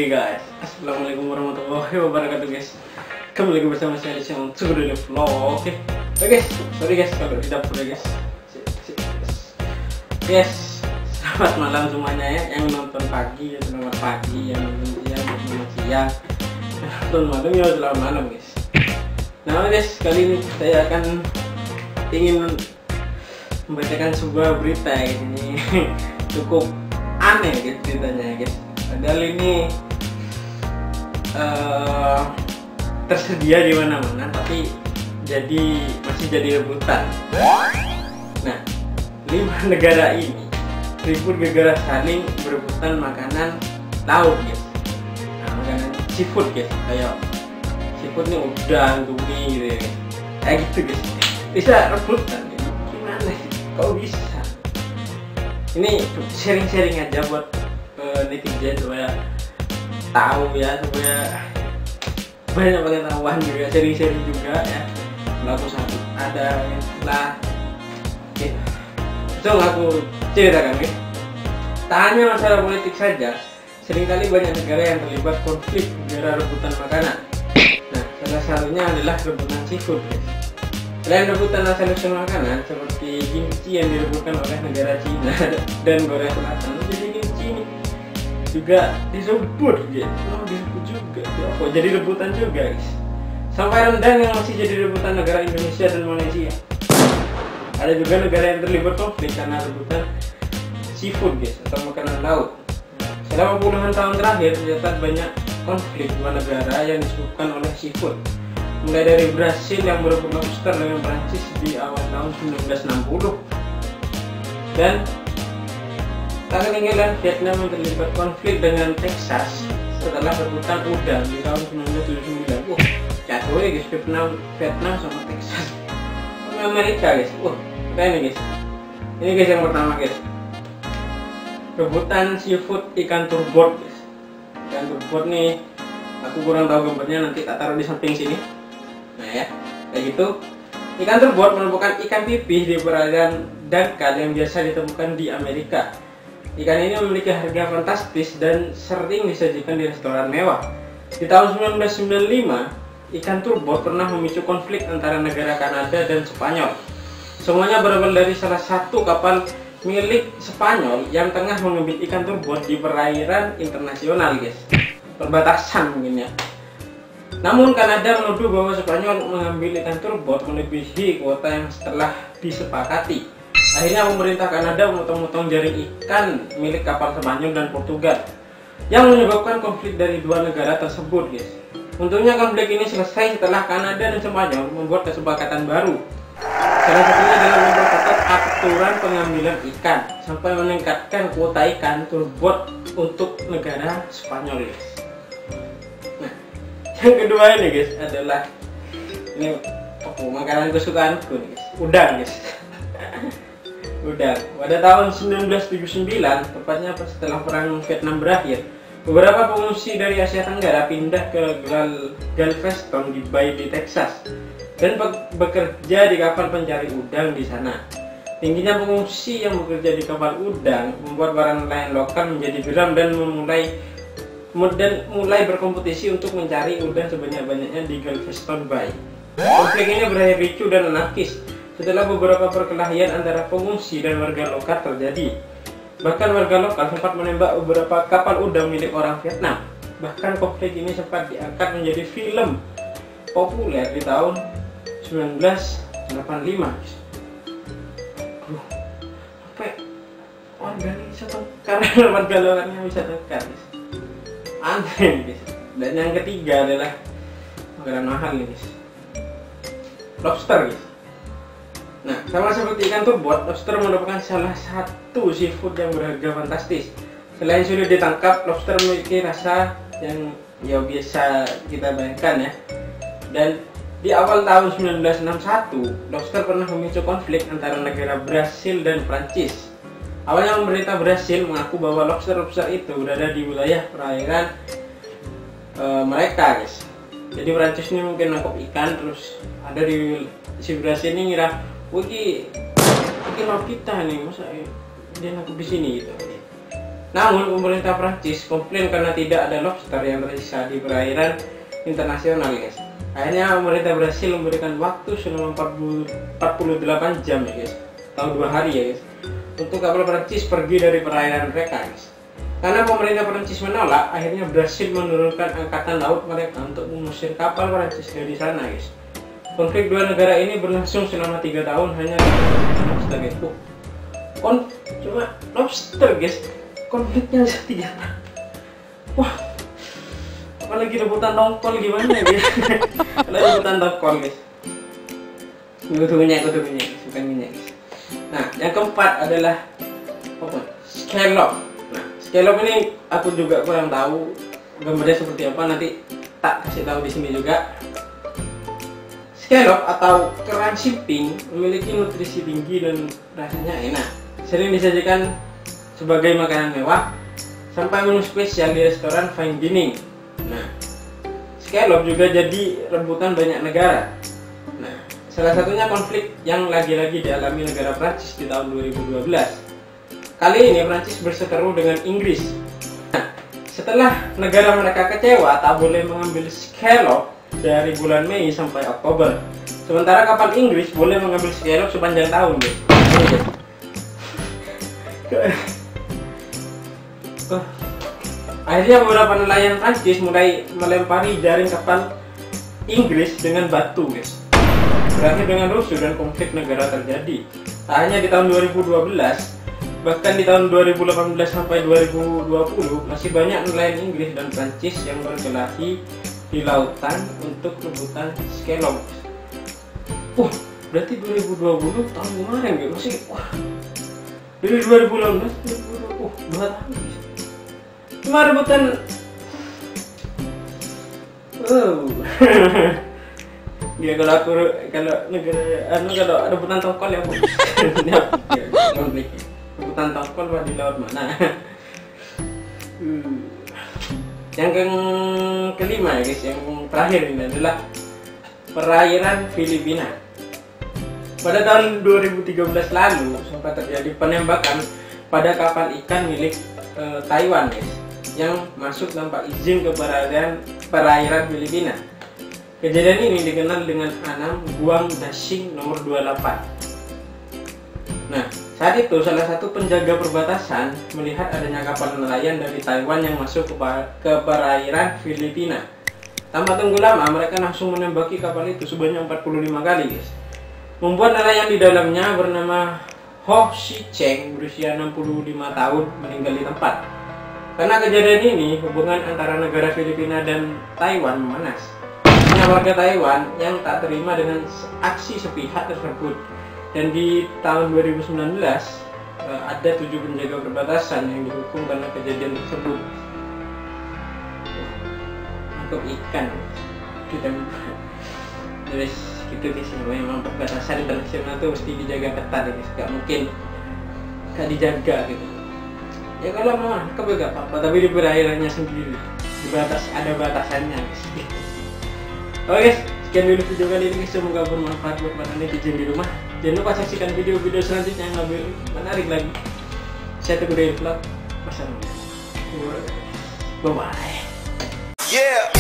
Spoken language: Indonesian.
Oke guys, assalamualaikum warahmatullahi wabarakatuh guys. Kembali lagi bersama saya di channel Sugudele Vlog. Oke guys, sorry guys kalau di dapur ya guys. Guys, selamat malam semuanya ya. Yang nonton pagi ya selamat pagi, yang nonton siang ya selamat siang, yang nonton malam ya selamat malam guys. Nah guys, kali ini saya akan ingin membacakan sebuah berita ini cukup aneh guys ceritanya guys. Padahal ini tersedia di mana-mana, tapi masih jadi rebutan. Nah, 5 negara ini ribut gara-gara saling berebutan makanan laut guys. Nah, makanan seafood guys, kayak seafood nih udang, cumi gitu ya guys. Kayak gitu guys. Bisa rebutan ya. Gimana sih? Kok bisa? Ini sharing-sharing aja buat netizen supaya tahu ya, supaya banyak pengetahuan juga, sharing-sharing juga ya. Lalu satu ada yang setelah itu aku ceritakan ya. Tak hanya masalah politik saja, seringkali banyak negara yang terlibat konflik gara rebutan makanan. Nah, salah satunya adalah rebutan seafood guys. Selain rebutan asal-usul makanan seperti kimchi yang direbutkan oleh negara Cina dan Korea Selatan, jadi kimchi ini juga disebut gitu. Oh, disebut juga. Kok jadi rebutan juga guys. Sampai rendang yang masih jadi rebutan negara Indonesia dan Malaysia. Ada juga negara yang terlibat konflik karena rebutan seafood guys, atau makanan laut. Selama puluhan tahun terakhir tercatat banyak konflik dua negara yang disebabkan oleh seafood. Mulai dari Brasil yang berebut lobster dengan Prancis di awal tahun 1960, dan tak ketinggalan Vietnam yang terlibat konflik dengan Texas setelah rebutan udang di tahun 1979. Wah, jatuh ya guys, Vietnam sama Texas. Amerika guys. Wah, keren nih guys. Ini guys yang pertama guys. Rebutan seafood ikan turbot guys. Ikan turbot nih, aku kurang tahu gambarnya, nanti tak taruh di samping sini. Nah ya, kayak gitu. Ikan turbot merupakan ikan pipih di perairan dangkal yang biasa ditemukan di Amerika. Ikan ini memiliki harga fantastis dan sering disajikan di restoran mewah. Di tahun 1995, ikan turbot pernah memicu konflik antara negara Kanada dan Spanyol. Semuanya berawal dari salah satu kapal milik Spanyol yang tengah mengambil ikan turbot di perairan internasional guys. Perbatasan mungkin ya. Namun Kanada menuduh bahwa Spanyol mengambil ikan turbot melebihi kuota yang telah disepakati. Akhirnya pemerintah Kanada memotong-motong jaring ikan milik kapal Spanyol dan Portugal, yang menyebabkan konflik dari dua negara tersebut guys. Untungnya konflik ini selesai setelah Kanada dan Spanyol membuat kesepakatan baru. Salah satunya adalah membuat aturan pengambilan ikan sampai meningkatkan kuota ikan turbot untuk negara Spanyol guys. Yang kedua ini guys adalah ini makanan kesukaanku nih guys, udang guys. Udang. Pada tahun 1979, tepatnya setelah perang Vietnam berakhir, beberapa pengungsi dari Asia Tenggara pindah ke Galveston di Bay di Texas dan bekerja di kapal pencari udang di sana. Tingginya pengungsi yang bekerja di kapal udang membuat para nelayan lokal menjadi geram dan mulai berkompetisi untuk mencari udang sebanyak-banyaknya di Galveston Bay. Konflik ini berakhir ricuh dan anarkis setelah beberapa perkelahian antara pengungsi dan warga lokal terjadi. Bahkan warga lokal sempat menembak beberapa kapal udang milik orang Vietnam. Bahkan konflik ini sempat diangkat menjadi film populer di tahun 1985. Sampai warga ini bisa tengkar, warga lokalnya bisa tengkar. Aneh guys. Dan yang ketiga adalah makanan mahal nih guys, lobster guys. Nah, sama seperti ikan turbot, lobster merupakan salah satu seafood yang berharga fantastis. Selain sulit ditangkap, lobster memiliki rasa yang biasa kita bayangkan ya. Dan di awal tahun 1961, lobster pernah memicu konflik antara negara Brasil dan Prancis. Awalnya pemerintah Brasil mengaku bahwa lobster-lobster itu berada di wilayah perairan mereka guys. Jadi Prancis ini mungkin nangkap ikan, terus ada di si Brasil ini ngira, wih, laut kita nih, masa dia nangkap di sini gitu. Namun pemerintah Prancis komplain karena tidak ada lobster yang tersisa di perairan internasional guys. Akhirnya pemerintah berhasil memberikan waktu selama 48 jam ya guys, atau 2 hari ya guys, untuk kapal Prancis pergi dari perairan mereka guys. Karena pemerintah Prancis menolak, akhirnya berhasil menurunkan angkatan laut mereka untuk mengusir kapal Prancis dari sana guys. Konflik dua negara ini berlangsung selama 3 tahun hanya lobster guys. Cuma lobster guys, konfliknya 3 tahun. Wah, apalagi rebutan tongkol gimana ya guys? Kalau rebutan tongkol guys, kudu minyak guys, bukan minyak guys. Nah, yang keempat adalah apa? Scallop. Nah, scallop ini aku juga kurang tahu gambarnya seperti apa, nanti tak kasih tahu di sini juga. Scallop atau kerang simping memiliki nutrisi tinggi dan rasanya enak. Sering disajikan sebagai makanan mewah sampai menu spesial di restoran fine dining. Nah, scallop juga jadi rebutan banyak negara. Nah, salah satunya konflik yang lagi-lagi dialami negara Prancis di tahun 2012. Kali ini Prancis berseteru dengan Inggris. Nah, setelah negara mereka kecewa tak boleh mengambil scallop dari bulan Mei sampai Oktober. Sementara kapal Inggris boleh mengambil scallop sepanjang tahun guys. Akhirnya beberapa nelayan Prancis mulai melempari jaring kapal Inggris dengan batu guys. Berakhir dengan rusuh dan konflik negara terjadi. Tak hanya di tahun 2012, bahkan di tahun 2018 sampai 2020 masih banyak nelayan Inggris dan Prancis yang berkelahi di lautan untuk rebutan scallop. Berarti 2020 tahun kemarin gitu masih. Dari 2018 2020, 2 tahun. Cuma rebutan. Dia kalau negara kalau rebutan tongkol ya bu. Rebutan tongkol di laut mana? Yang kelima ya guys, yang terakhir ini adalah perairan Filipina. Pada tahun 2013 lalu sempat terjadi penembakan pada kapal ikan milik Taiwan guys, yang masuk tanpa izin ke perairan Filipina. Kejadian ini dikenal dengan Anam Guang Dashing nomor 28. Nah, saat itu salah satu penjaga perbatasan melihat adanya kapal nelayan dari Taiwan yang masuk ke perairan Filipina. Tanpa tunggu lama, mereka langsung menembaki kapal itu sebanyak 45 kali guys. Membuat nelayan di dalamnya bernama Ho Si Cheng berusia 65 tahun meninggal di tempat. Karena kejadian ini, hubungan antara negara Filipina dan Taiwan memanas. Banyak warga Taiwan yang tak terima dengan aksi sepihak tersebut. Dan di tahun 2019 ada 7 penjaga perbatasan yang dihukum karena kejadian tersebut. Untuk ikan kita terus gitu guys, memang perbatasan internasional tuh mesti dijaga ketat guys, gak mungkin gak dijaga gitu. Ya kalau mau nangkep ya gak apa-apa, tapi di perairannya sendiri ada batasannya guys. Oke guys, sekian dulu video kali ini guys, semoga bermanfaat buat para netizen di rumah. Jangan lupa saksikan video-video selanjutnya yang lebih menarik lagi. Saya Teguh dari Vlog. Wassalamualaikum. Bye bye. Yeah.